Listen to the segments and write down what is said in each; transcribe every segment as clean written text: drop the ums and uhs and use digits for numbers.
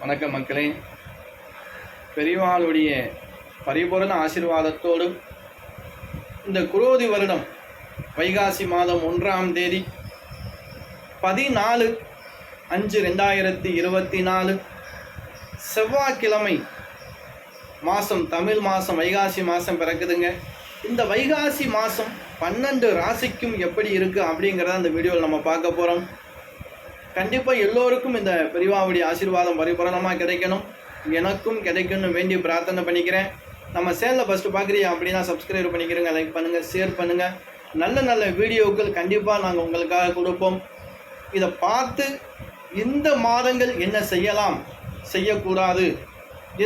வணக்கம் மக்களே. பெரியவாளுடைய பரிபூரண ஆசீர்வாதத்தோடு இந்த குரோதி வருடம் வைகாசி மாதம் 1ஆம் தேதி 14/5/2024 செவ்வாய்க்கிழமை மாதம், தமிழ் மாதம் வைகாசி மாதம் பிறக்குதுங்க. இந்த வைகாசி மாதம் 12 ராசிக்கும் எப்படி இருக்குது அப்படிங்கிறத அந்த வீடியோவில் நம்ம பார்க்க போகிறோம். கண்டிப்பாக எல்லோருக்கும் இந்த பெரியவாவுடைய ஆசீர்வாதம் பரிபூரணமாக கிடைக்கணும், எனக்கும் கிடைக்கணும்னு வேண்டி பிரார்த்தனை பண்ணிக்கிறேன். நம்ம சேனலை ஃபஸ்ட்டு பார்க்குறீங்க அப்படின்னா சப்ஸ்கிரைப் பண்ணிக்கிறேங்க, லைக் பண்ணுங்கள், ஷேர் பண்ணுங்கள். நல்ல நல்ல வீடியோக்கள் கண்டிப்பாக நாங்கள் உங்களுக்காக கொடுப்போம். இதை பார்த்து இந்த மாதங்கள் என்ன செய்யலாம், செய்யக்கூடாது,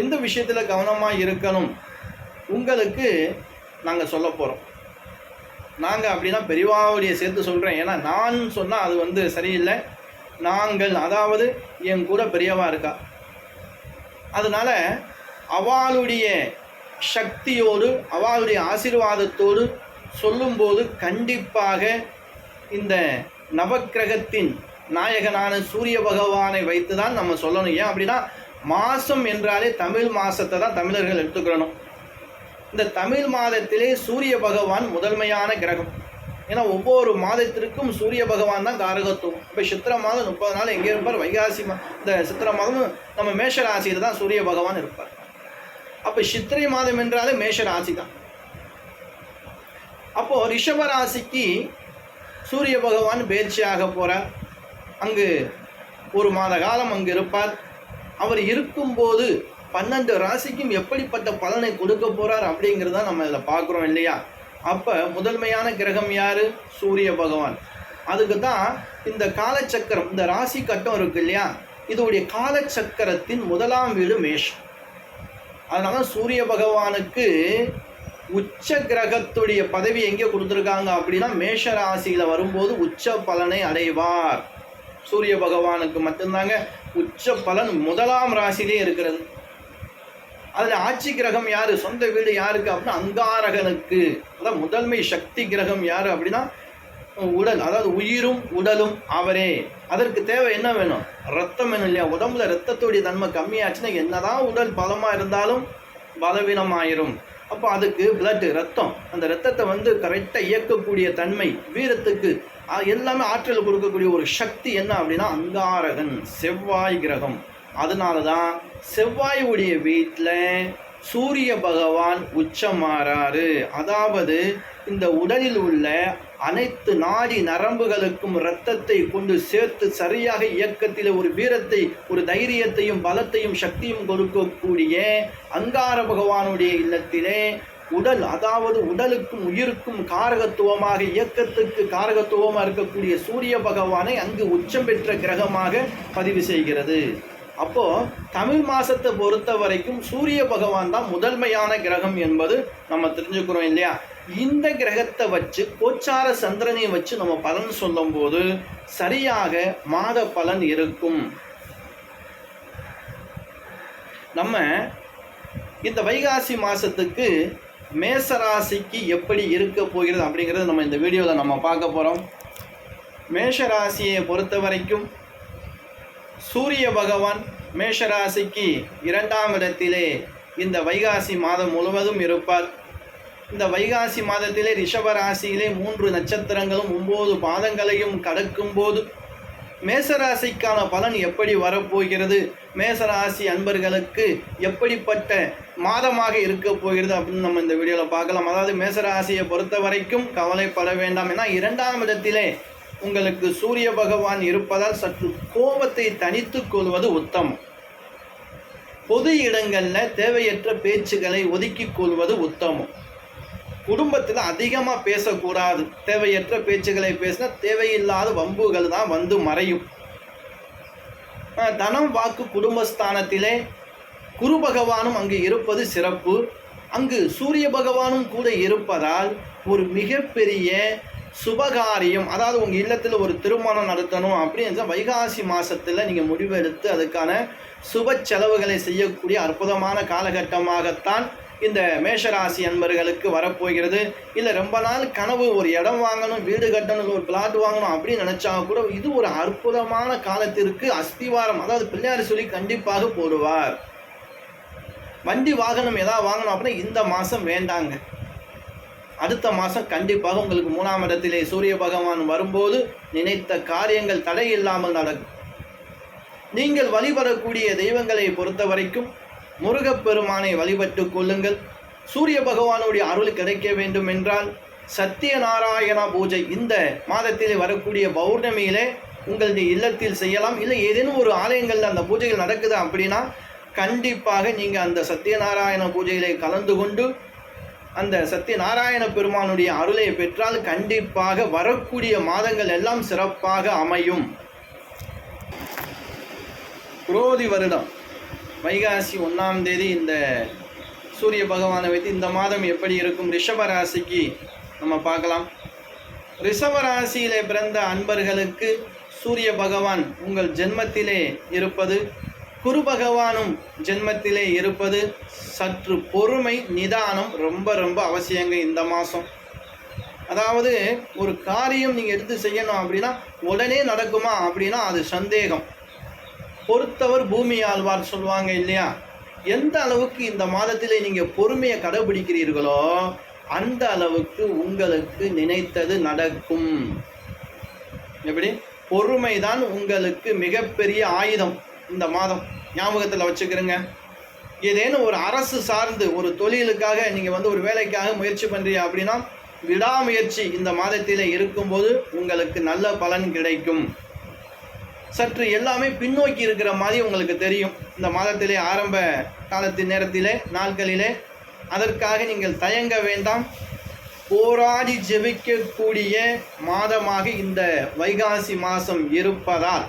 எந்த விஷயத்தில் கவனமாக இருக்கணும் உங்களுக்கு நாங்கள் சொல்ல போகிறோம். நாங்கள் அப்படின்னா பெரியவாவுடைய சேர்த்து சொல்கிறேன், ஏன்னா நான் சொன்னால் அது சரியில்லை. நாங்கள், அதாவது என் கூட பெரியவா இருக்கா, அதனால் அவளுடைய சக்தியோடு அவளுடைய ஆசீர்வாதத்தோடு சொல்லும்போது கண்டிப்பாக இந்த நவக்கிரகத்தின் நாயகனான சூரிய பகவானை வைத்து தான் நம்ம சொல்லணும். ஏன் அப்படின்னா மாதம் என்றாலே தமிழ் மாதத்தை தான் தமிழர்கள் எடுத்துக்கிறணும். இந்த தமிழ் மாதத்திலே சூரிய பகவான் முதன்மையான கிரகம். ஏன்னா ஒவ்வொரு மாதத்திற்கும் சூரிய பகவான் தான் காரகத்துவம். இப்போ சித்திரை மாதம் 30 நாள் எங்கே இருப்பார், வைகாசி இந்த சித்திரை மாதம் நம்ம மேஷ ராசியில் தான் சூரிய பகவான் இருப்பார். அப்போ சித்திரை மாதம் என்றாலே மேஷ ராசி தான். அப்போது ரிஷப ராசிக்கு சூரிய பகவான் பயிற்சியாக போகிறார். அங்கு ஒரு மாத காலம் அங்கு இருப்பார். அவர் இருக்கும்போது 12 ராசிக்கும் எப்படிப்பட்ட பலனை கொடுக்க போகிறார் அப்படிங்கிறத நம்ம இதில் பார்க்குறோம் இல்லையா. அப்போ முதன்மையான கிரகம் யார்? சூரிய பகவான். அதுக்கு தான் இந்த காலச்சக்கரம், இந்த ராசி கட்டம் இருக்கு இல்லையா, இதோடைய காலச்சக்கரத்தின் 1ஆம் வீடு மேஷம். அதனால தான் சூரிய பகவானுக்கு உச்ச கிரகத்துடைய பதவி எங்கே கொடுத்துருக்காங்க அப்படின்னா மேஷ ராசியில் வரும்போது உச்ச பலனை அடைவார். சூரிய பகவானுக்கு மட்டும்தாங்க உச்ச பலன் 1ஆம் ராசியிலே இருக்கிறது. அதில் ஆட்சி கிரகம் யார், சொந்த வீடு யாருக்கு அப்படின்னா அங்காரகனுக்கு. அதான் முதன்மை சக்தி கிரகம் யார் அப்படின்னா உடல், அதாவது உயிரும் உடலும் அவரே. அதற்கு தேவை என்ன வேணும்? ரத்தம் வேணும் இல்லையா. உடம்புல ரத்தத்துடைய தன்மை கம்மியாச்சுன்னா என்னதான் உடல் பலமாக இருந்தாலும் பலவீனமாயிரும். அப்போ அதுக்கு பிளட்டு, ரத்தம், அந்த ரத்தத்தை கரெக்டாக இயக்கக்கூடிய தன்மை, வீரத்துக்கு எல்லாமே ஆற்றல் கொடுக்கக்கூடிய ஒரு சக்தி என்ன அப்படின்னா அங்காரகன், செவ்வாய் கிரகம். அதனால தான் செவ்வாயுடைய வீட்டில் சூரிய பகவான் உச்சமாறாரு. அதாவது இந்த உடலில் உள்ள அனைத்து நாடி நரம்புகளுக்கும் இரத்தத்தை கொண்டு சேர்த்து சரியாக இயக்கத்தில் ஒரு வீரத்தை, ஒரு தைரியத்தையும் பலத்தையும் சக்தியும் கொடுக்கக்கூடிய அங்கார பகவானுடைய இல்லத்திலே உடல், அதாவது உடலுக்கும் உயிருக்கும் காரகத்துவமாக, இயக்கத்துக்கு காரகத்துவமாக இருக்கக்கூடிய சூரிய பகவானை அங்கு உச்சம் பெற்ற கிரகமாக பதிவு செய்கிறது. அப்போது தமிழ் மாதத்தை பொறுத்த வரைக்கும் சூரிய பகவான் தான் முதன்மையான கிரகம் என்பது நம்ம தெரிஞ்சுக்கிறோம் இல்லையா. இந்த கிரகத்தை வச்சு கோச்சார சந்திரனை வச்சு நம்ம பலன் சொல்லும்போது சரியாக மாத பலன் இருக்கும். நம்ம இந்த வைகாசி மாதத்துக்கு மேஷராசிக்கு எப்படி இருக்க போகிறது அப்படிங்கிறது நம்ம இந்த வீடியோவில் நம்ம பார்க்க போகிறோம். மேஷராசியை பொறுத்த வரைக்கும் சூரிய பகவான் மேஷராசிக்கு 2ஆம் இடத்திலே இந்த வைகாசி மாதம் முழுவதும் இருப்பார். இந்த வைகாசி மாதத்திலே ரிஷபராசியிலே 3 நட்சத்திரங்களும் 9 பாதங்களையும் கடக்கும்போது மேசராசிக்கான பலன் எப்படி வரப்போகிறது, மேசராசி அன்பர்களுக்கு எப்படிப்பட்ட மாதமாக இருக்க போகிறது அப்படின்னு நம்ம இந்த வீடியோவில் பார்க்கலாம். அதாவது மேசராசியை பொறுத்த வரைக்கும் கவலைப்பட வேண்டாம். ஏன்னா 2ஆம் இடத்திலே உங்களுக்கு சூரிய பகவான் இருப்பதால் சற்று கோபத்தை தனித்து கொள்வது உத்தமம். பொது இடங்களில் தேவையற்ற பேச்சுகளை ஒதுக்கிக் கொள்வது உத்தமம். குடும்பத்தில் அதிகமாக பேசக்கூடாது. தேவையற்ற பேச்சுகளை பேசினா தேவையில்லாத வம்புகள் தான் மறையும். தனம் வாக்கு குடும்பஸ்தானத்திலே குரு பகவானும் அங்கு இருப்பது சிறப்பு. அங்கு சூரிய பகவானும் கூட இருப்பதால் ஒரு மிகப்பெரிய சுபகாரியம், அதாவது உங்கள் இல்லத்தில் ஒரு திருமணம் நடத்தணும் அப்படின்னு வைகாசி மாதத்தில் நீங்கள் முடிவெடுத்து அதுக்கான சுப செலவுகளை செய்யக்கூடிய அற்புதமான காலகட்டமாகத்தான் இந்த மேஷராசி அன்பர்களுக்கு வரப்போகிறது. இல்லை ரொம்ப நாள் கனவு, ஒரு இடம் வாங்கணும், வீடு கட்டணும், ஒரு பிளாட் வாங்கணும் அப்படின்னு நினச்சா கூட இது ஒரு அற்புதமான காலத்திற்கு அஸ்திவாரம், அதாவது பிள்ளையார் சொல்லி கண்டிப்பாக போடுவார். வண்டி வாகனம் ஏதாவது வாங்கணும் அப்படின்னா இந்த மாதம் வேண்டாங்க, அடுத்த மாதம் கண்டிப்பாக உங்களுக்கு 3ஆம் இடத்திலே சூரிய பகவான் வரும்போது நினைத்த காரியங்கள் தடை இல்லாமல் நடக்கும். நீங்கள் வழிபடக்கூடிய தெய்வங்களை பொறுத்த வரைக்கும் முருகப்பெருமானை வழிபட்டு கொள்ளுங்கள். சூரிய பகவானுடைய அருள் கிடைக்க வேண்டும் என்றால் சத்தியநாராயண பூஜை இந்த மாதத்திலே வரக்கூடிய பௌர்ணமியிலே உங்களுடைய இல்லத்தில் செய்யலாம். இல்லை ஏதேனும் ஒரு ஆலயங்களில் அந்த பூஜைகள் நடக்குது அப்படின்னா கண்டிப்பாக நீங்கள் அந்த சத்தியநாராயண பூஜையிலே கலந்து கொண்டு அந்த சத்தியநாராயண பெருமானுடைய அருளை பெற்றால் கண்டிப்பாக வரக்கூடிய மாதங்கள் எல்லாம் சிறப்பாக அமையும். குரோதி வருடம் வைகாசி 1ஆம் தேதி இந்த சூரிய பகவானை வைத்து இந்த மாதம் எப்படி இருக்கும் ரிஷப ராசிக்கு நம்ம பார்க்கலாம். ரிஷப ராசியிலே பிறந்த அன்பர்களுக்கு சூரிய பகவான் உங்கள் ஜென்மத்திலே இருப்பது, குரு பகவானும் ஜென்மத்திலே இருப்பது, சற்று பொறுமை நிதானம் ரொம்ப ரொம்ப அவசியங்க இந்த மாதம். அதாவது ஒரு காரியம் நீங்கள் எடுத்து செய்யணும் அப்படின்னா உடனே நடக்குமா அப்படின்னா அது சந்தேகம். பொறுத்தவர் பூமி ஆழ்வார் சொல்லுவாங்க இல்லையா, எந்த அளவுக்கு இந்த மாதத்திலே நீங்கள் பொறுமையை கடைபிடிக்கிறீர்களோ அந்த அளவுக்கு உங்களுக்கு நினைத்தது நடக்கும். எப்படி? பொறுமைதான் உங்களுக்கு மிகப்பெரிய ஆயுதம் இந்த மாதம், ஞாபகத்தில் வச்சுக்கிறேங்க. ஏதேனும் ஒரு அரசு சார்ந்து ஒரு தொழிலுக்காக நீங்கள் ஒரு வேலைக்காக முயற்சி பண்ணுறீங்க அப்படின்னா விடாமுயற்சி இந்த மாதத்தில் இருக்கும்போது உங்களுக்கு நல்ல பலன் கிடைக்கும். சற்று எல்லாமே பின்னோக்கி இருக்கிற மாதிரி உங்களுக்கு தெரியும் இந்த மாதத்திலே, ஆரம்ப காலத்தின் நேரத்திலே நாட்களிலே. அதற்காக நீங்கள் தயங்க வேண்டாம். போராடி ஜெபிக்கக்கூடிய மாதமாக இந்த வைகாசி மாதம் இருப்பதால்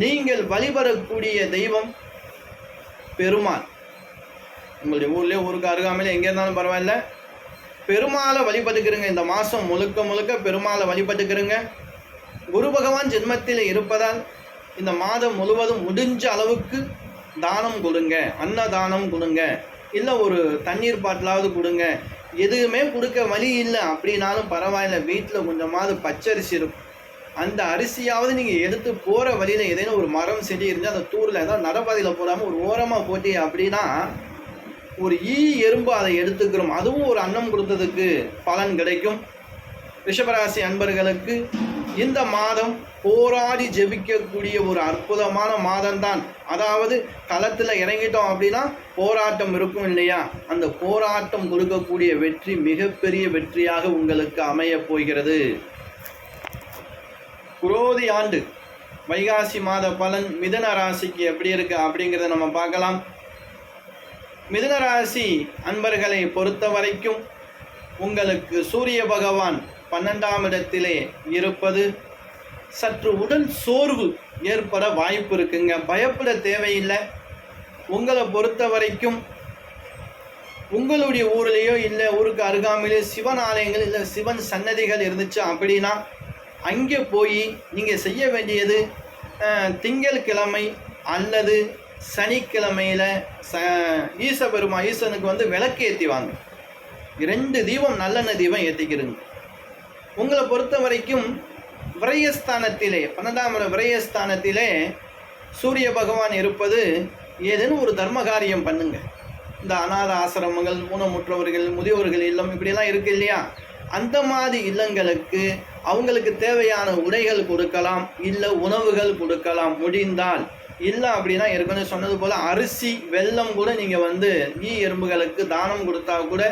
நீங்கள் வழிபடக்கூடிய தெய்வம் பெருமாள். உங்களுடைய ஊர்லேயே ஊருக்கு அருகாமையில் எங்கே இருந்தாலும் பரவாயில்ல, பெருமாளை வழிபட்டுக்கிறங்க. இந்த மாதம் முழுக்க முழுக்க பெருமாளை வழிபட்டுக்கிறங்க. குரு பகவான் ஜென்மத்தில் இருப்பதால் இந்த மாதம் முழுவதும் முடிஞ்ச அளவுக்கு தானம் கொடுங்க, அன்னதானம் கொடுங்க, இல்லை ஒரு தண்ணீர் பாட்டிலாவது கொடுங்க. எதுவுமே கொடுக்க வழி இல்லை அப்படின்னாலும் பரவாயில்ல, வீட்டில் கொஞ்சமாவது பச்சரிசி இருக்கும், அந்த அரிசியாவது நீங்கள் எடுத்து போகிற வழியில் ஏதேனும் ஒரு மரம் செடி இருந்தால் அந்த தூரில் ஏதாவது நடப்பாதையில் போடாமல் ஒரு ஓரமாக போட்டி அப்படின்னா ஒரு எறும்பு அதை எடுத்துக்கிறோம், அதுவும் ஒரு அன்னம் கொடுத்ததுக்கு பலன் கிடைக்கும். ரிஷபராசி அன்பர்களுக்கு இந்த மாதம் போராடி ஜெபிக்கக்கூடிய ஒரு அற்புதமான மாதம்தான். அதாவது களத்தில் இறங்கிட்டோம் அப்படின்னா போராட்டம் இருக்கும் இல்லையா, அந்த போராட்டம் கொடுக்கக்கூடிய வெற்றி மிகப்பெரிய வெற்றியாக உங்களுக்கு அமைய போகிறது. குரோதி ஆண்டு வைகாசி மாத பலன் மிதுன ராசிக்கு எப்படி இருக்கு அப்படிங்கிறத நம்ம பார்க்கலாம். மிதுன ராசி அன்பர்களை பொறுத்த வரைக்கும் உங்களுக்கு சூரிய பகவான் 12ஆம் இடத்திலே இருப்பது சற்று உடல் சோர்வு ஏற்பட வாய்ப்பு இருக்குங்க. பயப்பட தேவையில்லை. உங்களை பொறுத்த வரைக்கும் உங்களுடைய ஊர்லேயோ இல்லை ஊருக்கு அருகாமையிலேயோ சிவன் ஆலயங்கள் இல்லை சிவன் சன்னதிகள் இருந்துச்சு அப்படின்னா அங்கே போய் நீங்கள் செய்ய வேண்டியது திங்கட்கிழமை அல்லது சனிக்கிழமையில் ஈசனுக்கு விளக்கு ஏற்றி வாங்க. 2 தீபம் நல்லெண்ணெய் தீபம் ஏற்றிக்கிறங்க. உங்களை பொறுத்த வரைக்கும் விரயஸ்தானத்திலே 12ஆம் விரயஸ்தானத்திலே சூரிய பகவான் இருப்பது ஏதேனும் ஒரு தர்ம காரியம் பண்ணுங்க. இந்த அநாத ஆசிரமங்கள், ஊனமுற்றவர்கள், முதியோர்கள் இல்லம் இப்படியெல்லாம் இருக்கு இல்லையா, அந்த மாதிரி இல்லங்களுக்கு அவங்களுக்கு தேவையான உடைகள் கொடுக்கலாம், இல்லை உணவுகள் கொடுக்கலாம் முடிந்தால். இல்லை அப்படின்னா ஏற்கனவே சொன்னது போல் அரிசி வெல்லம் கூட நீங்கள் எறும்புகளுக்கு தானம் கொடுத்தா கூட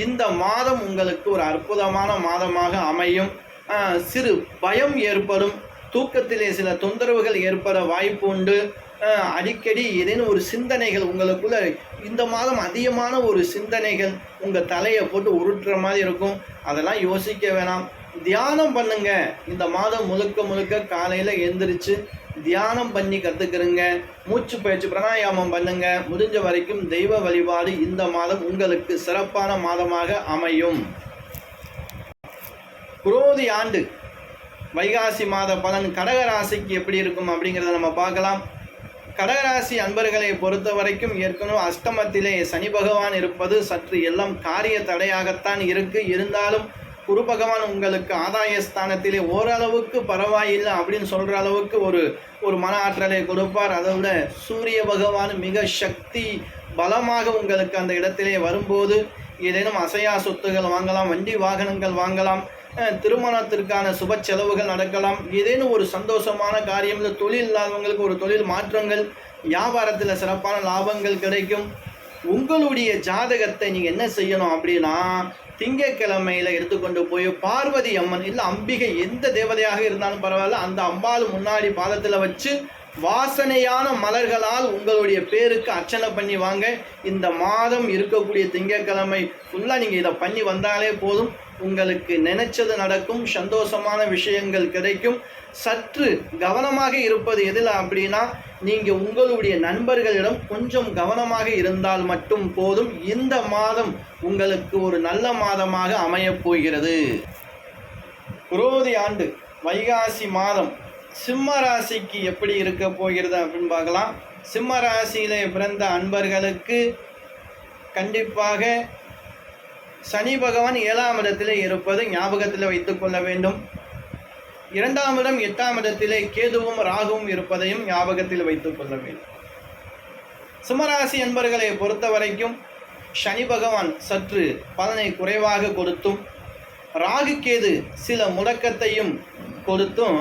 இந்த மாதம் உங்களுக்கு ஒரு அற்புதமான மாதமாக அமையும். சிறு பயம் ஏற்படும், தூக்கத்திலே சில தொந்தரவுகள் ஏற்பட வாய்ப்பு உண்டு. அடிக்கடி ஏதேனும் ஒரு சிந்தனைகள் உங்களுக்குள்ள இந்த மாதம் அதிகமான ஒரு சிந்தனைகள் உங்கள் தலையை போட்டு உருட்டுற மாதிரி இருக்கும். அதெல்லாம் யோசிக்க வேணாம், தியானம் பண்ணுங்க. இந்த மாதம் முழுக்க முழுக்க காலையில் எழுந்திரிச்சு தியானம் பண்ணி கற்றுக்கிறங்க. மூச்சு பயிற்சி பிராணாயாமம் பண்ணுங்க. முடிஞ்ச வரைக்கும் தெய்வ வழிபாடு இந்த மாதம் உங்களுக்கு சிறப்பான மாதமாக அமையும். குரோதி ஆண்டு வைகாசி மாத பலன் கடகராசிக்கு எப்படி இருக்கும் அப்படிங்கிறத நம்ம பார்க்கலாம். கடகராசி அன்பர்களை பொறுத்த வரைக்கும் ஏற்கனவே அஷ்டமத்திலே சனி பகவான் இருப்பது சற்று எல்லாம் காரிய தடையாகத்தான் இருக்கு. இருந்தாலும் குரு பகவான் உங்களுக்கு ஆதாய ஸ்தானத்திலே ஓரளவுக்கு பரவாயில்லை அப்படின்னு சொல்கிற அளவுக்கு ஒரு மன ஆற்றலை கொடுப்பார். அதை விட சூரிய பகவான் மிக சக்தி பலமாக உங்களுக்கு அந்த இடத்திலே வரும்போது ஏதேனும் அசையா சொத்துகள் வாங்கலாம், வண்டி வாகனங்கள் வாங்கலாம், திருமணத்திற்கான சுப செலவுகள் நடக்கலாம், ஏதேனும் ஒரு சந்தோஷமான காரியம், இல்லை தொழில் இல்லாதவங்களுக்கு ஒரு தொழில் மாற்றங்கள், வியாபாரத்தில் சிறப்பான லாபங்கள் கிடைக்கும். உங்களுடைய ஜாதகத்தை நீங்கள் என்ன செய்யணும் அப்படின்னா, திங்கக்கிழமையில் எடுத்துக்கொண்டு போய் பார்வதி அம்மன் இல்லை அம்பிகை எந்த தேவதையாக இருந்தாலும் பரவாயில்ல, அந்த அம்பாள் முன்னாடி பாதத்தில் வச்சு வாசனையான மலர்களால் உங்களுடைய பேருக்கு அர்ச்சனை பண்ணி வாங்க. இந்த மாதம் இருக்கக்கூடிய திங்கட்கிழமை ஃபுல்லாக நீங்கள் இதை பண்ணி வந்தாலே போதும். உங்களுக்கு நினைச்சது நடக்கும், சந்தோஷமான விஷயங்கள் கிடைக்கும். சற்று கவனமாக இருப்பது எதில் அப்படின்னா, நீங்கள் உங்களுடைய நண்பர்களிடம் கொஞ்சம் கவனமாக இருந்தால் மட்டும் போதும். இந்த மாதம் உங்களுக்கு ஒரு நல்ல மாதமாக அமையப் போகிறது. குரோதி ஆண்டு வைகாசி மாதம் சிம்ம ராசிக்கு எப்படி இருக்க போகிறது அப்படின்னு பார்க்கலாம். சிம்ம ராசியிலே பிறந்த அன்பர்களுக்கு கண்டிப்பாக சனி பகவான் 7ஆம் இடத்திலே இருப்பது ஞாபகத்தில் வைத்துக்கொள்ள வேண்டும். 2ஆம் இடம் 8ஆம் இடத்திலே கேதுவும் ராகுவும் இருப்பதையும் ஞாபகத்தில் வைத்துக்கொள்ள வேண்டும். சிம்மராசி அன்பர்களை பொறுத்த வரைக்கும் சனி பகவான் சற்று பலனை குறைவாக கொடுத்தும், ராகு கேது சில முடக்கத்தையும் கொடுத்தும்,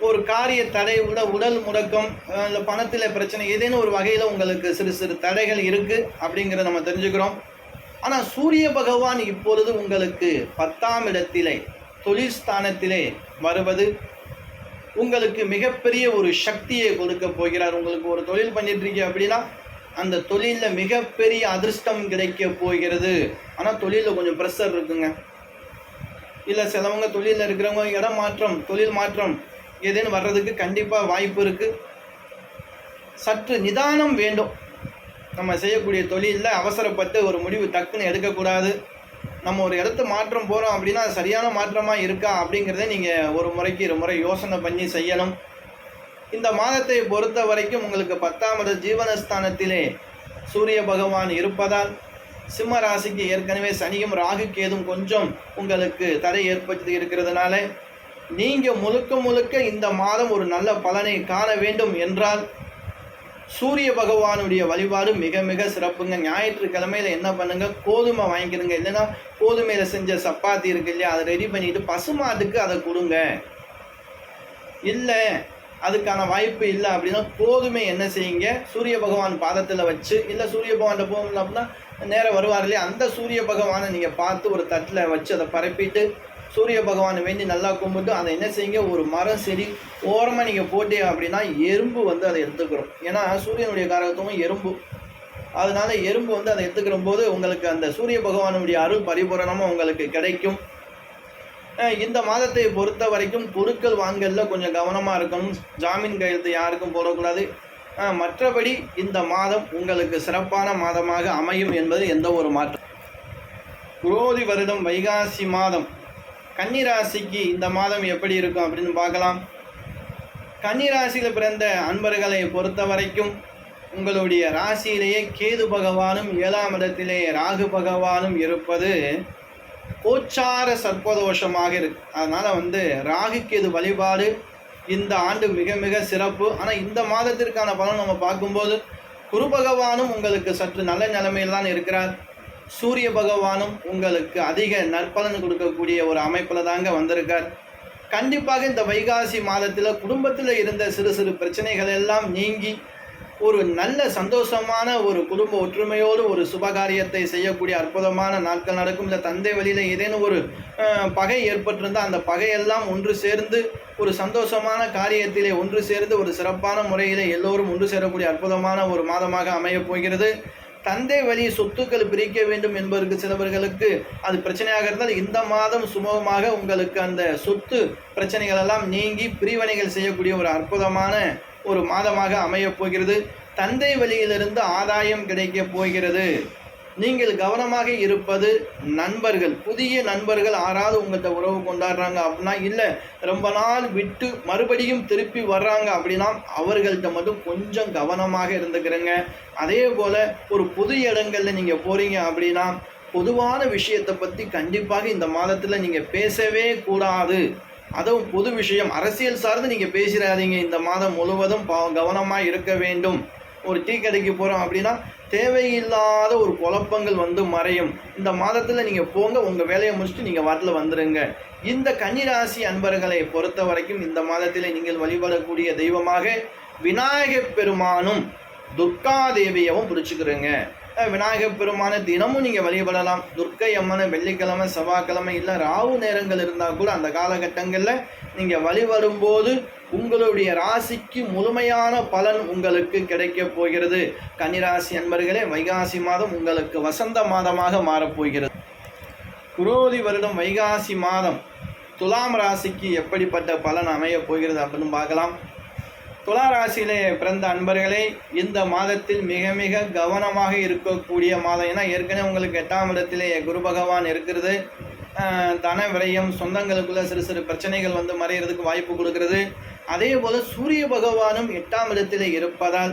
ஒரு காரிய தடை, உடல் முடக்கம், இல்லை பணத்தில் பிரச்சனை, ஏதேனும் ஒரு வகையில் உங்களுக்கு சிறு சிறு தடைகள் இருக்குது அப்படிங்கிறத நம்ம தெரிஞ்சுக்கிறோம். ஆனால் சூரிய பகவான் இப்பொழுது உங்களுக்கு 10ஆம் இடத்திலே தொழில் ஸ்தானத்திலே வருவது உங்களுக்கு மிகப்பெரிய ஒரு சக்தியை கொடுக்க போகிறார். உங்களுக்கு ஒரு தொழில் பண்ணிட்டுருக்கீங்க அப்படின்னா அந்த தொழிலில் மிகப்பெரிய அதிர்ஷ்டம் கிடைக்க போகிறது. ஆனால் தொழிலில் கொஞ்சம் ப்ரெஷர் இருக்குங்க. இல்லை சிலவங்க தொழிலில் இருக்கிறவங்க இடம் மாற்றம், தொழில் மாற்றம் ஏதேனும் வர்றதுக்கு கண்டிப்பாக வாய்ப்பு இருக்குது. சற்று நிதானம் வேண்டும். நம்ம செய்யக்கூடிய தொழிலில் அவசரப்பட்டு ஒரு முடிவு டக்குன்னு எடுக்கக்கூடாது. நம்ம ஒரு இடத்த மாற்றம் போகிறோம் அப்படின்னா சரியான மாற்றமாக இருக்கா அப்படிங்கிறத நீங்கள் ஒரு முறைக்கு 2 முறை யோசனை பண்ணி செய்யணும். இந்த மாதத்தை பொறுத்த வரைக்கும் உங்களுக்கு 10ஆம் இட ஜீவனஸ்தானத்திலே சூரிய பகவான் இருப்பதால் சிம்ம ராசிக்கு ஏற்கனவே சனியும் ராகு கேதும் கொஞ்சம் உங்களுக்கு தடை ஏற்படுத்தி இருக்கிறதுனால நீங்கள் முழுக்க இந்த மாதம் ஒரு நல்ல பலனை காண வேண்டும் என்றால் சூரிய பகவானுடைய வழிபாடு மிக மிக சிறப்புங்க. ஞாயிற்றுக்கிழமையில் என்ன பண்ணுங்க, கோதுமை வாங்கிக்கிறங்க. இல்லைன்னா கோதுமையில் செஞ்ச சப்பாத்தி இருக்கு இல்லையா, அதை ரெடி பண்ணிட்டு பசுமாட்டுக்கு அதை கொடுங்க. இல்லை அதுக்கான வாய்ப்பு இல்லை அப்படின்னா கோதுமை என்ன செய்யுங்க, சூரிய பகவான் பாதத்தில் வச்சு, இல்லை சூரிய பகவான்கிட்ட போகல அப்படின்னா நேரம் வருவார் இல்லையா, அந்த சூரிய பகவானை நீங்கள் பார்த்து ஒரு தட்டில் வச்சு அதை பரப்பிட்டு சூரிய பகவானை வேண்டி நல்லா கும்பிட்டு அதை என்ன செய்யுங்க, ஒரு மரம் செடி ஓரமாக நீங்கள் போட்டீங்க அப்படின்னா எறும்பு அதை எடுத்துக்கிறோம். ஏன்னா சூரியனுடைய காரகத்துவம் எறும்பு, அதனால எறும்பு அதை எடுத்துக்கிற போது உங்களுக்கு அந்த சூரிய பகவானுடைய அருள் பரிபூரணமாக உங்களுக்கு கிடைக்கும். இந்த மாதத்தை பொறுத்த வரைக்கும் பொருட்கள் வாங்கல கொஞ்சம் கவனமாக இருக்கணும். ஜாமீன் கையெழுத்து யாருக்கும் போடக்கூடாது. மற்றபடி இந்த மாதம் உங்களுக்கு சிறப்பான மாதமாக அமையும் என்பது எந்த ஒரு மாற்றம். குரோதி வருடம் வைகாசி மாதம் கன்னிராசிக்கு இந்த மாதம் எப்படி இருக்கும் அப்படின்னு பார்க்கலாம். கன்னிராசியில் பிறந்த அன்பர்களை பொறுத்த வரைக்கும் உங்களுடைய ராசியிலேயே கேது பகவானும் 7ஆம் இடத்திலே ராகு பகவானும் இருப்பது கோச்சார சர்ப்பதோஷமாக இருக்கு. அதனால் ராகு கேது வழிபாடு இந்த ஆண்டு மிக மிக சிறப்பு. ஆனால் இந்த மாதத்திற்கான பலன் நம்ம பார்க்கும்போது குரு பகவானும் உங்களுக்கு சற்று நல்ல நிலைமையில் தான் இருக்கிறார். சூரிய பகவானும் உங்களுக்கு அதிக நற்பலன் கொடுக்கக்கூடிய ஒரு அமைப்பில் தாங்க வந்திருக்கார். கண்டிப்பாக இந்த வைகாசி மாதத்தில் குடும்பத்தில் இருந்த சிறு சிறு பிரச்சனைகள் எல்லாம் நீங்கி ஒரு நல்ல சந்தோஷமான ஒரு குடும்ப ஒற்றுமையோடு ஒரு சுபகாரியத்தை செய்யக்கூடிய அற்புதமான நாட்கள் நடக்கும். இல்லை தந்தை வழியில் ஏதேனும் ஒரு பகை ஏற்பட்டிருந்தால் அந்த பகையெல்லாம் ஒன்று சேர்ந்து ஒரு சந்தோஷமான காரியத்திலே ஒன்று சேர்ந்து ஒரு சிறப்பான முறையில் எல்லோரும் ஒன்று சேரக்கூடிய அற்புதமான ஒரு மாதமாக அமையப் போகிறது. தந்தை வழி சொத்துக்கள் பிரிக்க வேண்டும் என்பதற்கு சிலவர்களுக்கு அது பிரச்சனையாக இருந்தால் இந்த மாதம் சுமூகமாக உங்களுக்கு அந்த சொத்து பிரச்சனைகள் எல்லாம் நீங்கி பிரிவினைகள் செய்யக்கூடிய ஒரு அற்புதமான ஒரு மாதமாக அமையப் போகிறது. தந்தை வழியிலிருந்து ஆதாயம் கிடைக்க போகிறது. நீங்கள் கவனமாக இருப்பது நண்பர்கள், புதிய நண்பர்கள் யாராவது உங்கள்கிட்ட உறவு கொண்டாடுறாங்க அப்படின்னா, இல்லை ரொம்ப நாள் விட்டு மறுபடியும் திருப்பி வர்றாங்க அப்படின்னா அவர்கள்ட்ட மட்டும் கொஞ்சம் கவனமாக இருந்துக்கிறேங்க. அதே போல் ஒரு புது இடங்களில் நீங்கள் போகிறீங்க அப்படின்னா பொதுவான விஷயத்தை பற்றி கண்டிப்பாக இந்த மாதத்தில் நீங்கள் பேசவே கூடாது. அதுவும் பொது விஷயம், அரசியல் சார்ந்து நீங்கள் பேசிடாதீங்க. இந்த மாதம் முழுவதும் கவனமாக இருக்க வேண்டும். ஒரு டீ கடைக்கு போகிறோம் அப்படின்னா தேவையில்லாத ஒரு குழப்பங்கள் வந்து மறையும். இந்த மாதத்தில் நீங்கள் போங்க, உங்கள் வேலையை முடிச்சுட்டு நீங்கள் வாட்டில் வந்துடுங்க. இந்த கன்னிராசி அன்பர்களை பொறுத்த வரைக்கும் இந்த மாதத்தில் நீங்கள் வழிபடக்கூடிய தெய்வமாக விநாயகப் பெருமானும் துர்கா தேவியவும் பிடிச்சிக்கிறேங்க. விநாயகப் பெருமான தினமும் நீங்கள் வழிபடலாம். துர்க்கை அம்மனை வெள்ளிக்கிழமை, செவ்வாய்க்கிழமை, இல்லை ராவு நேரங்கள் இருந்தால் கூட அந்த காலகட்டங்களில் நீங்கள் வழிபடும்போது உங்களுடைய ராசிக்கு முழுமையான பலன் உங்களுக்கு கிடைக்கப் போகிறது. கன்னிராசி அன்பர்களே, வைகாசி மாதம் உங்களுக்கு வசந்த மாதமாக மாறப்போகிறது. குரோதி வருடம் வைகாசி மாதம் துலாம் ராசிக்கு எப்படிப்பட்ட பலன் அமையப் போகிறது அப்படின்னு பார்க்கலாம். துலா ராசியிலே பிறந்த அன்பர்களே, இந்த மாதத்தில் மிக மிக கவனமாக இருக்கக்கூடிய மாதம். ஏன்னா ஏற்கனவே உங்களுக்கு 8ஆம் இடத்திலே குரு பகவான் இருக்கிறது. தன விரயம், சொந்தங்களுக்குள்ள சிறு சிறு பிரச்சனைகள் வந்து மறைகிறதுக்கு வாய்ப்பு கொடுக்கிறது. அதே போல் சூரிய பகவானும் 8ஆம் இடத்திலே இருப்பதால்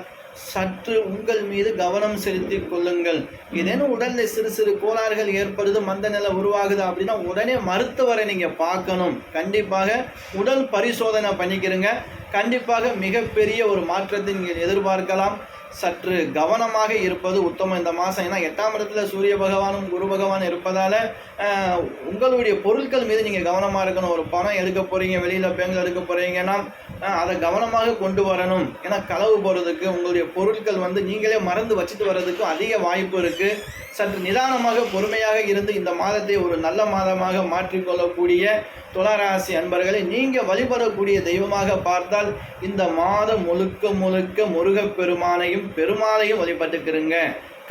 சற்று உங்கள் மீது கவனம் செலுத்தி கொள்ளுங்கள். ஏதேனும் உடலில் சிறு சிறு கோளாறுகள் ஏற்படுது, மந்த நிலை உருவாகுது அப்படின்னா உடனே மருத்துவரை நீங்கள் பார்க்கணும். கண்டிப்பாக உடல் பரிசோதனை பண்ணிக்கிறங்க. கண்டிப்பாக மிகப்பெரிய ஒரு மாற்றத்தை நீங்கள் எதிர்பார்க்கலாம். சற்று கவனமாக இருப்பது உத்தமம் இந்த மாதம். ஏன்னா 8ஆம் இடத்துல சூரிய பகவானும் குரு பகவான் இருப்பதால் உங்களுடைய பொருட்கள் மீது நீங்கள் கவனமாக இருக்கணும். ஒரு பணம் எடுக்க போகிறீங்க, வெளியில் பேங்கில் எடுக்க போகிறீங்கன்னா அதை கவனமாக கொண்டு வரணும். ஏன்னா களவு போகிறதுக்கு உங்களுடைய பொருட்கள் வந்து நீங்களே மறந்து வச்சுட்டு வர்றதுக்கு அதிக வாய்ப்பு இருக்குது. சற்று நிதானமாக பொறுமையாக இருந்து இந்த மாதத்தை ஒரு நல்ல மாதமாக மாற்றிக்கொள்ளக்கூடிய துளாராசி அன்பர்களை நீங்கள் வழிபடக்கூடிய தெய்வமாக பார்த்தால் இந்த மாதம் முழுக்க முழுக்க முருகப்பெருமானையும் பெருமாளையும் வழிபட்டுக்கிறங்க.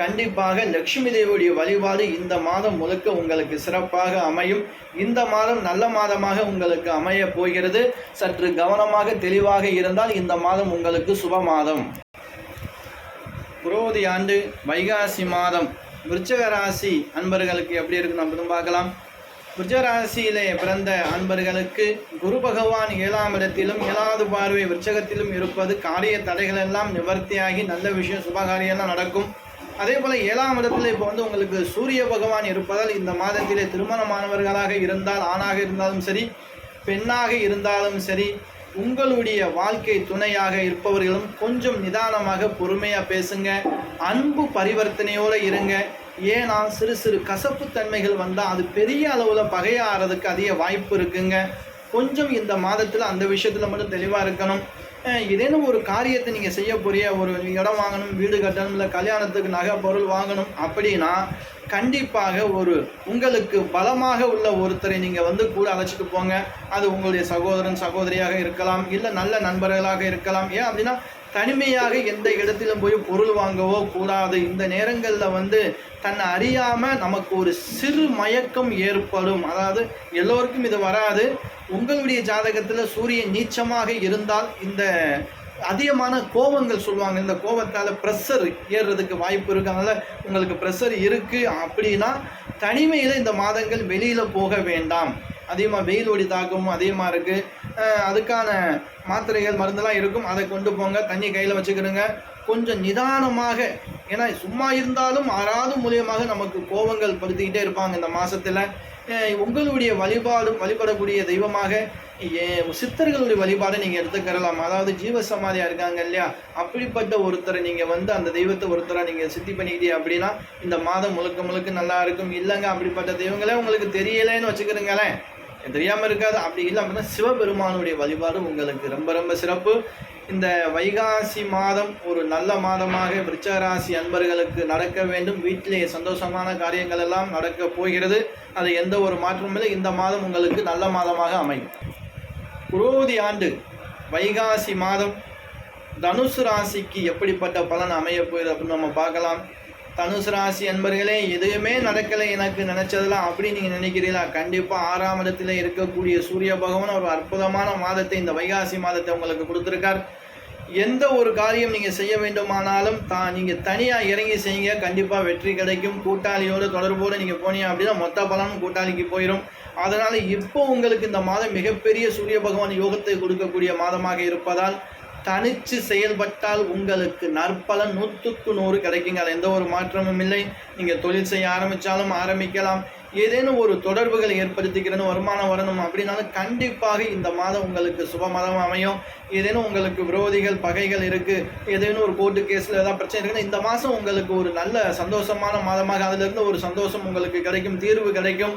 கண்டிப்பாக லட்சுமி தேவியுடைய வழிபாடு இந்த மாதம் முழுக்க உங்களுக்கு சிறப்பாக அமையும். இந்த மாதம் நல்ல மாதமாக உங்களுக்கு அமைய போகிறது. சற்று கவனமாக தெளிவாக இருந்தால் இந்த மாதம் உங்களுக்கு சுப மாதம். குரோதி ஆண்டு வைகாசி மாதம் விருச்சிக ராசி அன்பர்களுக்கு எப்படி இருக்குன்னு அப்படின்னு பார்க்கலாம். விருச்சிக ராசியிலே பிறந்த அன்பர்களுக்கு குரு பகவான் 7ஆம் இடத்திலும் 7வது பார்வை விருச்சகத்திலும் இருப்பது காரிய தடைகள் எல்லாம் நிவர்த்தியாகி நல்ல விஷயம் சுபகாரியெல்லாம் நடக்கும். அதே போல் 7ஆம் இடத்துல இப்போ வந்து உங்களுக்கு சூரிய பகவான் இருப்பதால் இந்த மாதத்திலே திருமணமானவர்களாக இருந்தால், ஆணாக இருந்தாலும் சரி பெண்ணாக இருந்தாலும் சரி, உங்களுடைய வாழ்க்கை துணையாக இருப்பவர்களும் கொஞ்சம் நிதானமாக பொறுமையாக பேசுங்க. அன்பு பரிவர்த்தனையோடு இருங்க. ஏன்னா சிறு சிறு கசப்புத்தன்மைகள் வந்தால் அது பெரிய அளவில் பகையாகிறதுக்கு அதிக வாய்ப்பு இருக்குங்க. கொஞ்சம் இந்த மாதத்தில் அந்த விஷயத்தில் மட்டும் தெளிவாக இருக்கணும். ஏதேனும் ஒரு காரியத்தை நீங்கள் செய்ய போறிய, ஒரு இடம் வாங்கணும், வீடு கட்டணும், இல்லை கல்யாணத்துக்கு நகை பொருள் வாங்கணும் அப்படின்னா கண்டிப்பாக ஒரு உங்களுக்கு பலமாக உள்ள ஒருத்தரை நீங்கள் வந்து கூட அழைச்சிட்டு போங்க. அது உங்களுடைய சகோதரன் சகோதரியாக இருக்கலாம், இல்லை நல்ல நண்பர்களாக இருக்கலாம். ஏன் அப்படின்னா தனிமையாக எந்த இடத்திலும் போய் பொருள் வாங்கவோ கூடாது. இந்த நேரங்களில் வந்து தன்னை அறியாமல் நமக்கு ஒரு சிறு மயக்கம் ஏற்படும். அதாவது எல்லோருக்கும் இது வராது. உங்களுடைய ஜாதகத்தில் சூரியன் நீச்சமாக இருந்தால் இந்த அதிகமான கோபங்கள் சொல்லுவாங்க. இந்த கோபத்தால் ப்ரெஷர் ஏறுறதுக்கு வாய்ப்பு இருக்குது. அதனால் உங்களுக்கு ப்ரெஷர் இருக்குது அப்படின்னா தனிமையில் இந்த மாதங்கள் வெளியில் போக வேண்டாம். அதிகமாக வெயில் ஒளி தாக்கமும் அதிகமாக இருக்குது. அதுக்கான மாத்திரைகள் மருந்தெல்லாம் இருக்கும், அதை கொண்டு போங்க. தண்ணி கையில் வச்சுக்கிடுங்க. கொஞ்சம் நிதானமாக, ஏன்னா சும்மா இருந்தாலும் ஆறாவது மூலியமாக நமக்கு கோபங்கள் படுத்திக்கிட்டே இருப்பாங்க இந்த மாதத்தில். உங்களுடைய வழிபடக்கூடிய தெய்வமாக சித்தர்களுடைய வழிபாடை நீங்கள் எடுத்துக்கிறலாம். அதாவது ஜீவசமாதியாக இருக்காங்க இல்லையா, அப்படிப்பட்ட ஒருத்தரை நீங்கள் வந்து அந்த தெய்வத்தை ஒருத்தரை நீங்கள் சித்தி பண்ணிக்கிட்டே அப்படின்னா இந்த மாதம் முழுக்க முழுக்க நல்லா இருக்கும். இல்லைங்க அப்படிப்பட்ட தெய்வங்களே உங்களுக்கு தெரியலேன்னு வச்சுக்கிறீங்களேன், தெரியாமல் இருக்காது. அப்படி இல்லை அப்படின்னா சிவபெருமானுடைய வழிபாடு உங்களுக்கு ரொம்ப ரொம்ப சிறப்பு. இந்த வைகாசி மாதம் ஒரு நல்ல மாதமாக விருச்சிக ராசி அன்பர்களுக்கு நடக்க வேண்டும். வீட்டிலே சந்தோஷமான காரியங்கள் எல்லாம் நடக்க போகிறது. அது எந்த ஒரு மாற்றமும் இல்லை. இந்த மாதம் உங்களுக்கு நல்ல மாதமாக அமையும். குரோதி ஆண்டு வைகாசி மாதம் தனுசு ராசிக்கு எப்படிப்பட்ட பலன் அமைய போகுது அப்படின்னு நம்ம பார்க்கலாம். தனுசு ராசி அன்பர்களே, எதுவுமே நடக்கலை எனக்கு நினச்சதெல்லாம் அப்படி நீங்கள் நினைக்கிறீங்களா? கண்டிப்பாக 6ஆம் இடத்துல இருக்கக்கூடிய சூரிய பகவான் ஒரு அற்புதமான மாதத்தை இந்த வைகாசி மாதத்தை உங்களுக்கு கொடுத்துருக்கார். எந்த ஒரு காரியம் நீங்கள் செய்ய வேண்டுமானாலும் நீங்கள் தனியாக இறங்கி செய்யுங்க, கண்டிப்பாக வெற்றி கிடைக்கும். கூட்டாளியோட தொடர்போடு நீங்கள் போனீங்க அப்படின்னா மொத்த பலனும் கூட்டாளிக்கு போயிடும். அதனால் இப்போ உங்களுக்கு இந்த மாதம் மிகப்பெரிய சூரிய பகவான் யோகத்தை கொடுக்கக்கூடிய மாதமாக இருப்பதால் தனித்து செயல்பட்டால் உங்களுக்கு நற்பலன் 100க்கு 100 கிடைக்குங்க. அது எந்த ஒரு மாற்றமும் இல்லை. நீங்கள் தொழில் செய்ய ஆரம்பித்தாலும் ஆரம்பிக்கலாம், ஏதேனும் ஒரு தொடர்புகளை ஏற்படுத்திக்கிறேன்னு வருமானம் வரணும் அப்படின்னாலும் கண்டிப்பாக இந்த மாதம் உங்களுக்கு சுப மாதம் அமையும். ஏதேனும் உங்களுக்கு விரோதிகள் பகைகள் இருக்குது, ஏதேனும் ஒரு கோர்ட்டு கேஸில் ஏதாவது பிரச்சனை இருக்குன்னா இந்த மாதம் உங்களுக்கு ஒரு நல்ல சந்தோஷமான மாதமாக அதிலிருந்து ஒரு சந்தோஷம் உங்களுக்கு கிடைக்கும், தீர்வு கிடைக்கும்.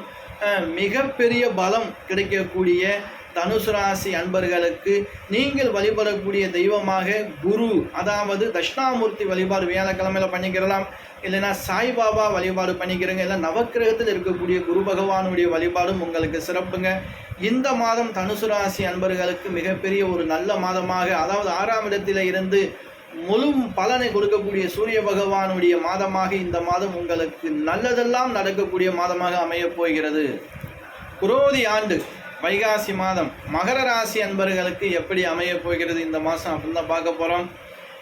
மிகப்பெரிய பலம் கிடைக்கக்கூடிய தனுசு ராசி அன்பர்களுக்கு நீங்கள் வழிபடக்கூடிய தெய்வமாக குரு, அதாவது தட்சிணாமூர்த்தி வழிபாடு வியாழக்கிழமையில் பண்ணிக்கிறலாம், இல்லைன்னா சாய்பாபா வழிபாடு பண்ணிக்கிறங்க, இல்லை நவக்கிரகத்தில் இருக்கக்கூடிய குரு பகவானுடைய வழிபாடும் உங்களுக்கு சிறப்புங்க. இந்த மாதம் தனுசு ராசி அன்பர்களுக்கு மிகப்பெரிய ஒரு நல்ல மாதமாக, அதாவது 6ஆம் இடத்தில் இருந்து முழு பலனை கொடுக்கக்கூடிய சூரிய பகவானுடைய மாதமாக இந்த மாதம் உங்களுக்கு நல்லதெல்லாம் நடக்கக்கூடிய மாதமாக அமையப் போகிறது. குரோதி ஆண்டு வைகாசி மாதம் மகர ராசி அன்பர்களுக்கு எப்படி அமையப் போகிறது இந்த மாதம் அப்படின்னு தான் பார்க்க போகிறோம்.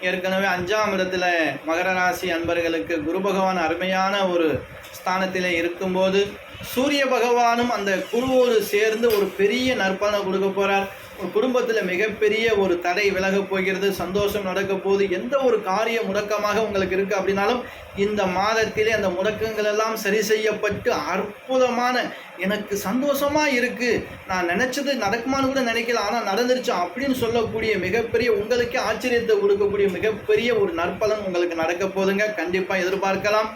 ஏற்கனவே 5ஆம் இடத்துல மகர ராசி அன்பர்களுக்கு குரு பகவான் அருமையான ஒரு ஸ்தானத்தில் இருக்கும்போது சூரிய பகவானும் அந்த குருவோடு சேர்ந்து ஒரு பெரிய நற்பலனை கொடுக்க போகிறார். ஒரு குடும்பத்தில் மிகப்பெரிய ஒரு தடை விலகப் போகிறது, சந்தோஷம் நடக்க போகுது. எந்த ஒரு காரிய முடக்கமாக உங்களுக்கு இருக்குது அப்படின்னாலும் இந்த மாதத்திலே அந்த முடக்கங்கள் எல்லாம் சரி செய்யப்பட்டு அற்புதமான, எனக்கு சந்தோஷமாக இருக்குது, நான் நினச்சது நடக்குமான்னு கூட நினைக்கல ஆனால் நடந்துருச்சு அப்படின்னு சொல்லக்கூடிய மிகப்பெரிய, உங்களுக்கே ஆச்சரியத்தை கொடுக்கக்கூடிய மிகப்பெரிய ஒரு நற்பலன் உங்களுக்கு நடக்க போதுங்க. கண்டிப்பாக எதிர்பார்க்கலாம்.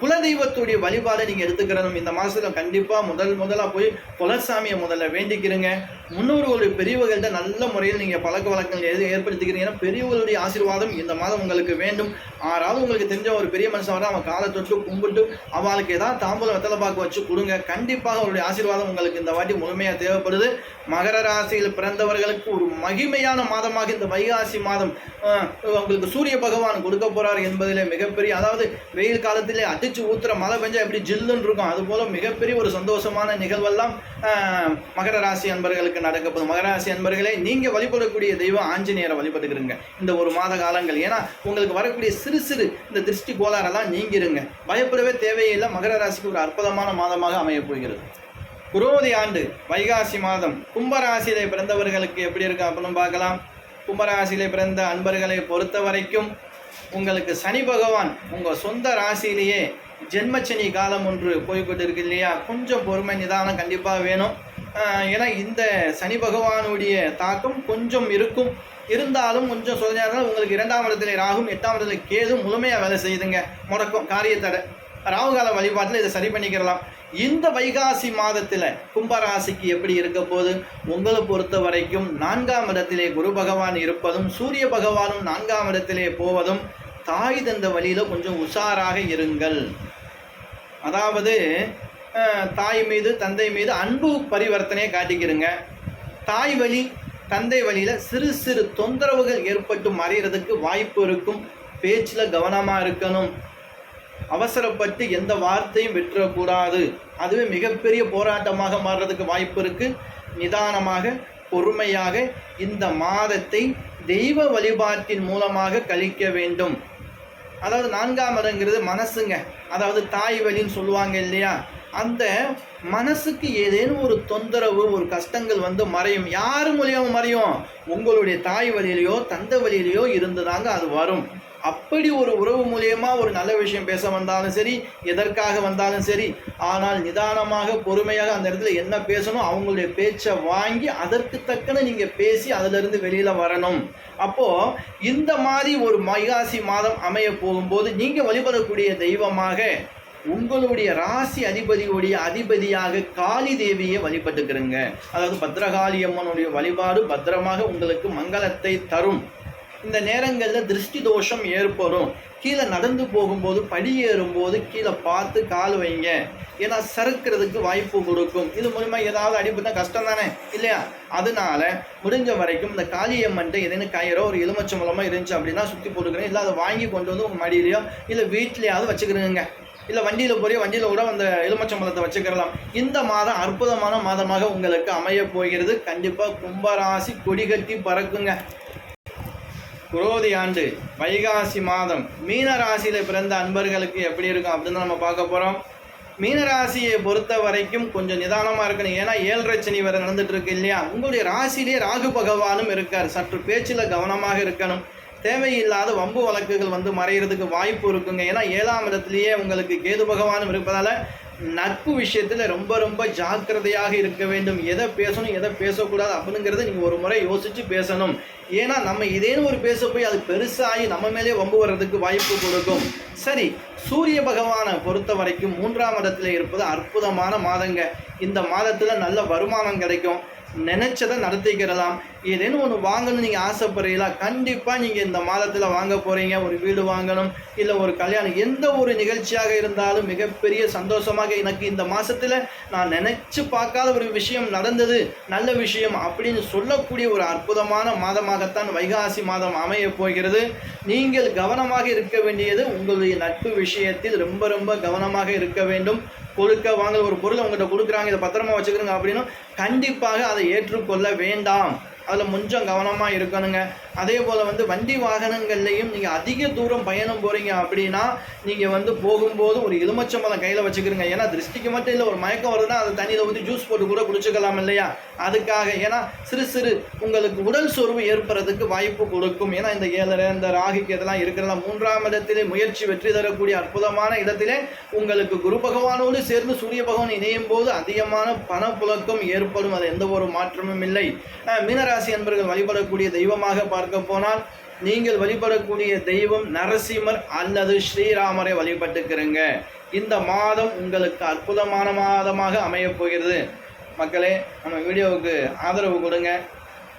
குலதெய்வத்துடைய வழிபாடை நீங்கள் எடுத்துக்கிறணும். இந்த மாதத்தில் கண்டிப்பாக முதலாக போய் குலசாமியை முதல்ல வேண்டிக்கிறீங்க. முன்னோர்களுடைய பெரியவர்கள்ட்ட நல்ல முறையில் நீங்கள் பழக்க வழக்கங்கள் ஏற்படுத்திக்கிறீங்க. ஏன்னா பெரியவர்களுடைய ஆசீர்வாதம் இந்த மாதம் உங்களுக்கு வேண்டும். ஆறாவது உங்களுக்கு தெரிஞ்ச ஒரு பெரிய மனுஷன் வர அவன் காலை தொட்டு கும்பிட்டு அவளுக்கு ஏதாவது தாம்பூலம் வெத்தலை பாக்கு வச்சு கொடுங்க. கண்டிப்பாக அவருடைய ஆசீர்வாதம் உங்களுக்கு இந்த வாட்டி முழுமையாக தேவைப்படுது. மகர ராசியில் பிறந்தவர்களுக்கு ஒரு மகிமையான மாதமாக இந்த வைகாசி மாதம் உங்களுக்கு சூரிய பகவான் கொடுக்க போகிறார் என்பதிலே மிகப்பெரிய, அதாவது வெயில் காலத்திலே அடிச்சு ஊத்துற மழை பெஞ்சா எப்படி ஜில்லுன்னு இருக்கும், அதுபோல மிகப்பெரிய ஒரு சந்தோஷமான நிகழ்வெல்லாம் மகர ராசி அன்பர்களுக்கு நடக்கப்படும். மகர ராசி அன்பர்களே, நீங்கள் வழிபடக்கூடிய தெய்வம் ஆஞ்சநேயரை வழிபட்டுக்கிறீங்க இந்த ஒரு மாத காலங்கள். ஏன்னா உங்களுக்கு வரக்கூடிய சிறு சிறு இந்த திருஷ்டி கோளாறெல்லாம் நீங்கிருங்க, பயப்படவே தேவையில்லை. மகர ராசிக்கு ஒரு அற்புதமான மாதமாக அமையப் போகிறது. குரோதி ஆண்டு வைகாசி மாதம் கும்பராசியிலே பிறந்தவர்களுக்கு எப்படி இருக்கு அப்படின்னு பார்க்கலாம். கும்பராசியிலே பிறந்த அன்பர்களை பொறுத்த வரைக்கும் உங்களுக்கு சனி பகவான் உங்கள் சொந்த ராசியிலேயே ஜென்மச்சனி காலம் ஒன்று போய்கொண்டு இருக்கு இல்லையா, கொஞ்சம் பொறுமை நிதானம் கண்டிப்பாக வேணும். ஏன்னா இந்த சனி பகவானுடைய தாக்கம் கொஞ்சம் இருக்கும், இருந்தாலும் கொஞ்சம் சோதனையாக உங்களுக்கு 2ஆம் இடத்துல ராகும் 8ஆம் இடத்துல கேது முழுமையாக வேலை செய்யுதுங்க, முடக்கம் காரியத்தடை. ராகுகால வழிபாட்டில் இதை சரி பண்ணிக்கிறலாம். இந்த வைகாசி மாதத்தில் கும்பராசிக்கு எப்படி இருக்க போது, உங்களை பொறுத்த வரைக்கும் 4ஆம் இடத்திலே குரு பகவான் இருப்பதும் சூரிய பகவானும் 4ஆம் இடத்திலே போவதும் தாய் தந்த வழியில் கொஞ்சம் உஷாராக இருங்கள். அதாவது தாய் மீது தந்தை மீது அன்பு பரிவர்த்தனையை காட்டிக்கிறங்க. தாய் வழி தந்தை வழியில் சிறு சிறு தொந்தரவுகள் ஏற்பட்டு மறைகிறதுக்கு வாய்ப்பு இருக்கும். பேச்சில் கவனமாக இருக்கணும். அவசரப்பட்டு எந்த வார்த்தையும் விட்டுறக்கூடாது, அதுவே மிகப்பெரிய போராட்டமாக மாறுறதுக்கு வாய்ப்பு இருக்குது. நிதானமாக பொறுமையாக இந்த மாதத்தை தெய்வ வழிபாட்டின் மூலமாக கழிக்க வேண்டும். அதாவது 4ஆம் இடங்கிறது மனசுங்க, அதாவது தாய் வழின்னு சொல்லுவாங்க இல்லையா, அந்த மனசுக்கு ஏதேனும் ஒரு தொந்தரவு ஒரு கஷ்டங்கள் வந்து மறையும். யார் மூலியமாக மறையும்? உங்களுடைய தாய் வழியிலையோ தந்தை வழியிலையோ இருந்துதாங்க அது வரும். அப்படி ஒரு உறவு மூலியமாக ஒரு நல்ல விஷயம் பேச வந்தாலும் சரி, எதற்காக வந்தாலும் சரி, ஆனால் நிதானமாக பொறுமையாக அந்த இடத்துல என்ன பேசணும் அவங்களுடைய பேச்சை வாங்கி அதற்கு தக்கன நீங்கள் பேசி அதிலிருந்து வெளியில் வரணும். அப்போது இந்த மாதிரி ஒரு வைகாசி மாதம் அமைய போகும்போது நீங்கள் வழிபடக்கூடிய தெய்வமாக உங்களுடைய ராசி அதிபதியுடைய அதிபதியாக காளி தேவியை வழிபட்டுக்கிறங்க. அதாவது பத்ரகாளி அம்மனுடைய வழிபாடு பத்திரமாக உங்களுக்கு மங்களத்தை தரும். இந்த நேரங்களில் திருஷ்டி தோஷம் ஏற்படும். கீழே நடந்து போகும்போது படியேறும்போது கீழே பார்த்து கால் வைங்க, ஏன்னா சறுக்கிறதுக்கு வாய்ப்பு கொடுக்கும். இது மூலிமா ஏதாவது அடிப்பட்ட கஷ்டம் தானே இல்லையா? அதனால முடிஞ்ச வரைக்கும் இந்த காளியம்மன்ட்டு எதுன்னு கயிறோ ஒரு எலுமிச்சை மூலமாக இருந்துச்சு அப்படின்னா சுற்றி போட்டுக்கிறேன், இல்லை அதை வாங்கி கொண்டு வந்து உங்கள் மடியிலையோ இல்லை வீட்லையாவது வச்சுக்கிறேங்க, இல்லை வண்டியில் போய் வண்டியில் கூட அந்த எலுமிச்சம்பழத்தை வச்சுக்கிறலாம். இந்த மாதம் அற்புதமான மாதமாக உங்களுக்கு அமைய போகிறது. கண்டிப்பாக கும்பராசி கொடி கட்டி பறக்குங்க. குரோதி ஆண்டு வைகாசி மாதம் மீன ராசியில் பிறந்த அன்பர்களுக்கு எப்படி இருக்கும் அப்படின்னு நம்ம பார்க்க போகிறோம். மீனராசியை பொறுத்த வரைக்கும் கொஞ்சம் நிதானமாக இருக்கணும். ஏன்னா 7.5 சனி வரை நடந்துட்டு இருக்கு இல்லையா. உங்களுடைய ராசியிலே ராகு பகவானும் இருக்கார். சற்று பேச்சில் கவனமாக இருக்கணும். தேவையில்லாத வம்பு வழக்குகள் வந்து மறைகிறதுக்கு வாய்ப்பு இருக்குங்க. ஏன்னா 7ஆம் இடத்துலையே உங்களுக்கு கேது பகவானும் இருப்பதால் நட்பு விஷயத்தில் ரொம்ப ரொம்ப ஜாக்கிரதையாக இருக்க வேண்டும். எதை பேசணும் எதை பேசக்கூடாது அப்படிங்கிறத நீங்கள் ஒரு முறை யோசித்து பேசணும். ஏன்னா நம்ம இதேன்னு ஒரு பேச போய் அது பெருசாகி நம்ம மேலே வம்பு வர்றதுக்கு வாய்ப்பு கொடுக்கும். சரி, சூரிய பகவானை பொறுத்த வரைக்கும் 3ஆம் இடத்துல இருப்பது அற்புதமான மாதங்க. இந்த மாதத்தில் நல்ல வருமானம் கிடைக்கும். நினைச்சதை நடத்திக்கிறலாம். ஏதேனும் ஒன்று வாங்கணும்னு நீங்கள் ஆசைப்படுறீங்களா, கண்டிப்பாக நீங்கள் இந்த மாதத்தில் வாங்க போகிறீங்க. ஒரு வீடு வாங்கணும், இல்லை ஒரு கல்யாணம், எந்த ஒரு நிகழ்ச்சியாக இருந்தாலும் மிகப்பெரிய சந்தோஷமாக எனக்கு இந்த மாதத்தில் நான் நினச்சி பார்க்காத ஒரு விஷயம் நடந்தது, நல்ல விஷயம் அப்படின்னு சொல்லக்கூடிய ஒரு அற்புதமான மாதமாகத்தான் வைகாசி மாதம் அமைய போகிறது. நீங்கள் கவனமாக இருக்க வேண்டியது உங்களுடைய நட்பு விஷயத்தில் ரொம்ப ரொம்ப கவனமாக இருக்க வேண்டும். கொடுக்க வாங்க ஒரு பொருளை உங்கள்கிட்ட கொடுக்குறாங்க, இதை பத்திரமா வச்சுக்கிறோங்க அப்படின்னு கண்டிப்பாக அதை ஏற்றுக்கொள்ள வேண்டாம். அதில் கொஞ்சம் கவனமாக இருக்கணுங்க. அதே போல் வந்து வண்டி வாகனங்கள்லையும் நீங்கள் அதிக தூரம் பயணம் போகிறீங்க அப்படின்னா நீங்கள் போகும்போது ஒரு எலுமிச்சம்பழம் கையில் வச்சுக்கிறீங்க. ஏன்னா திருஷ்டிக்கு மட்டும் இல்லை, ஒரு மயக்கம் வருதுன்னா அதை தண்ணியில் ஊற்றி ஜூஸ் போட்டு கூட குடிச்சுக்கலாம் இல்லையா. அதுக்காக ஏன்னா சிறு உங்களுக்கு உடல் சோர்வு ஏற்படுறதுக்கு வாய்ப்பு கொடுக்கும். ஏன்னா இந்த 7.5 இந்த ராகிக்கு இதெல்லாம் இருக்கிறதா 3ஆம் இடத்திலே முயற்சி வெற்றி தரக்கூடிய அற்புதமான இடத்திலே உங்களுக்கு குரு பகவானோடு சேர்ந்து சூரிய பகவான் இணையும் போது அதிகமான பணப்புழக்கம் ஏற்படும். அது எந்த ஒரு மாற்றமும் இல்லை. மீனராசி என்பவர்கள் வழிபடக்கூடிய தெய்வமாக பார்க்க போனால் நீங்கள் வழிபடக்கூடிய தெய்வம் நரசிம்மர் அல்லது ஸ்ரீராமரை வழிபட்டுக்கிறங்க. இந்த மாதம் உங்களுக்கு அற்புதமான மாதமாக அமையப் போகிறது. மக்களே, நம்ம வீடியோவுக்கு ஆதரவு கொடுங்க.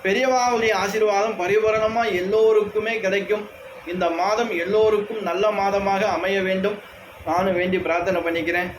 பெரியவாவுடைய ஆசீர்வாதம் பரிபூரணமாக எல்லோருக்குமே கிடைக்கும். இந்த மாதம் எல்லோருக்கும் நல்ல மாதமாக அமைய வேண்டும். நானும் வேண்டி பிரார்த்தனை பண்ணிக்கிறேன்.